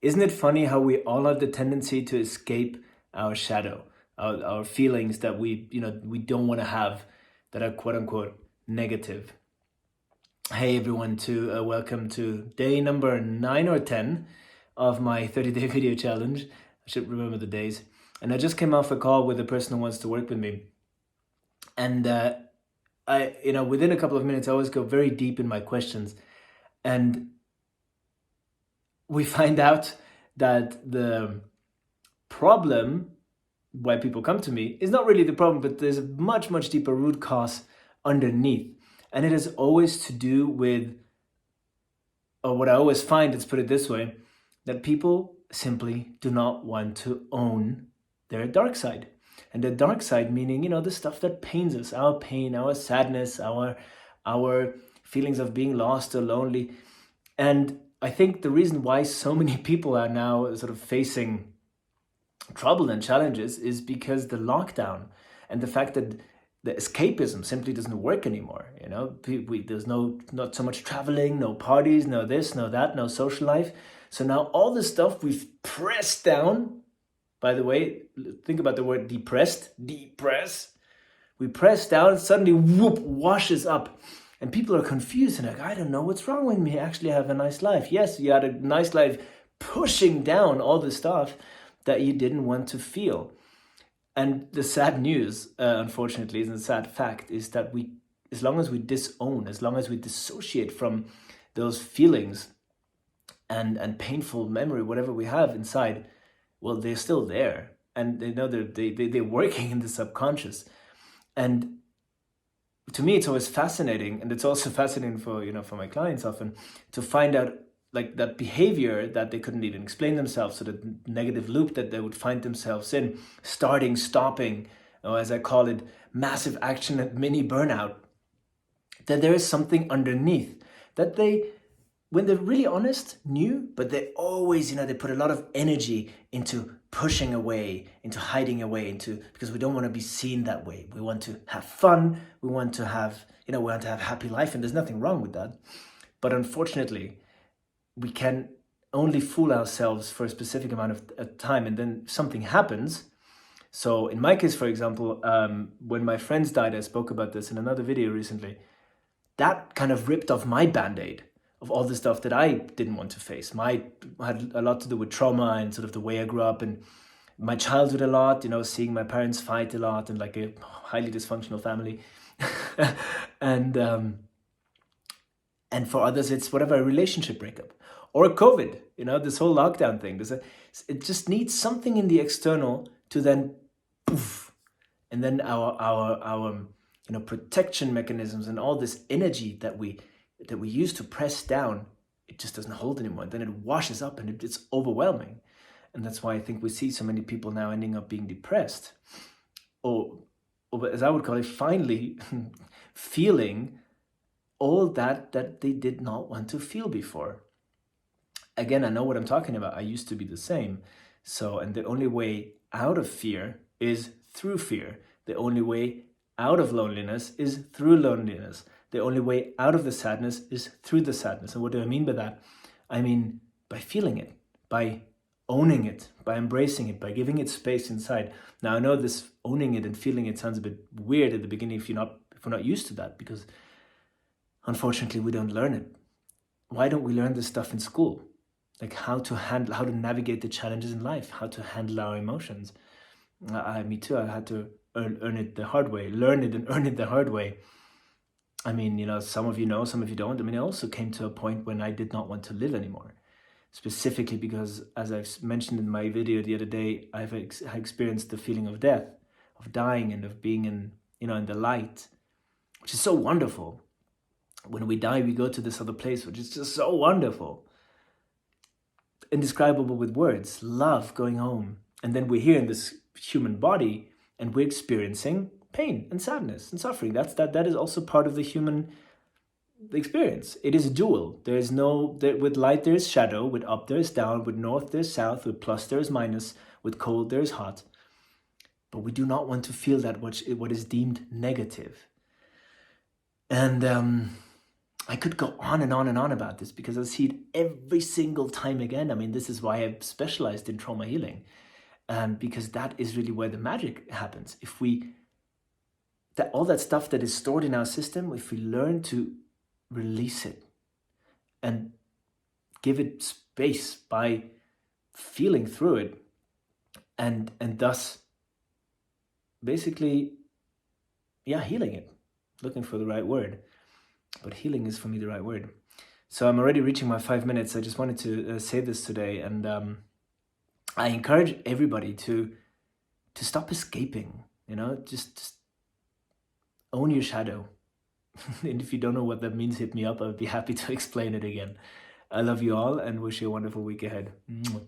Isn't it funny how we all have the tendency to escape our shadow, our feelings that we don't want to have, that are quote unquote negative? Hey everyone, welcome to day number 9 or 10 of my 30-day video challenge. I should remember the days. And I just came off a call with a person who wants to work with me. And within a couple of minutes, I always go very deep in my questions. And we find out that the problem why people come to me is not really the problem, but there's a much, much deeper root cause underneath. And it has always to do with, or what I always find, let's put it this way, that people simply do not want to own their dark side. And the dark side meaning, the stuff that pains us, our pain, our sadness, our feelings of being lost or lonely. And I think the reason why so many people are now sort of facing trouble and challenges is because the lockdown and the fact that the escapism simply doesn't work anymore. There's not so much traveling, no parties, no this, no that, no social life. So now all the stuff we've pressed down, by the way, think about the word depress. We press down, suddenly whoop, washes up. And people are confused and like, I don't know what's wrong with me. Actually, I have a nice life. Yes, you had a nice life pushing down all the stuff that you didn't want to feel. And the sad news, unfortunately, and the sad fact is that as long as we disown, as long as we dissociate from those feelings and painful memory, whatever we have inside, well, they're still there. And they know they're working in the subconscious. And to me, it's always fascinating, and it's also fascinating for my clients often, to find out like that behavior that they couldn't even explain themselves, so the negative loop that they would find themselves in, starting, stopping, or as I call it, massive action and mini burnout, that there is something underneath that they, when they're really honest, knew, but they always, they put a lot of energy into pushing away, into hiding away, because we don't want to be seen that way. We want to have fun. We want to have, happy life, and there's nothing wrong with that. But unfortunately, we can only fool ourselves for a specific amount of time, and then something happens. So in my case, for example, when my friends died, I spoke about this in another video recently, that kind of ripped off my Band-Aid of all the stuff that I didn't want to face. I had a lot to do with trauma and sort of the way I grew up, and my childhood a lot, seeing my parents fight a lot, and like a highly dysfunctional family. And for others, it's whatever, a relationship breakup or COVID, this whole lockdown thing. It just needs something in the external to then poof. And then our protection mechanisms and all this energy that we use to press down, it just doesn't hold anymore. Then it washes up and it's overwhelming. And that's why I think we see so many people now ending up being depressed. Or as I would call it, finally feeling all that they did not want to feel before. Again, I know what I'm talking about. I used to be the same. And the only way out of fear is through fear. The only way out of loneliness is through loneliness. The only way out of the sadness is through the sadness. And what do I mean by that? I mean by feeling it, by owning it, by embracing it, by giving it space inside. Now, I know this owning it and feeling it sounds a bit weird at the beginning if we're not used to that, because unfortunately we don't learn it. Why don't we learn this stuff in school? Like how to navigate the challenges in life, how to handle our emotions. Me too, I had to earn it the hard way, learn it and earn it the hard way. I mean, some of you know, some of you don't. I mean, I also came to a point when I did not want to live anymore. Specifically because, as I've mentioned in my video the other day, I experienced the feeling of death, of dying, and of being in the light, which is so wonderful. When we die, we go to this other place, which is just so wonderful. Indescribable with words, love, going home. And then we're here in this human body, and we're experiencing pain and sadness and suffering. That is also part of the human experience. It is dual. With light there is shadow, with up there is down, with north there is south, with plus there is minus, with cold there is hot. But we do not want to feel that what is deemed negative. And I could go on and on and on about this because I see it every single time again. I mean, this is why I've specialized in trauma healing, because that is really where the magic happens. If we, that all that stuff that is stored in our system, if we learn to release it and give it space by feeling through it, and thus basically, healing it. Looking for the right word, but healing is for me the right word. So I'm already reaching my 5 minutes. I just wanted to say this today, and I encourage everybody to stop escaping. Just own your shadow. And if you don't know what that means, hit me up. I'd be happy to explain it again. I love you all and wish you a wonderful week ahead. Mwah.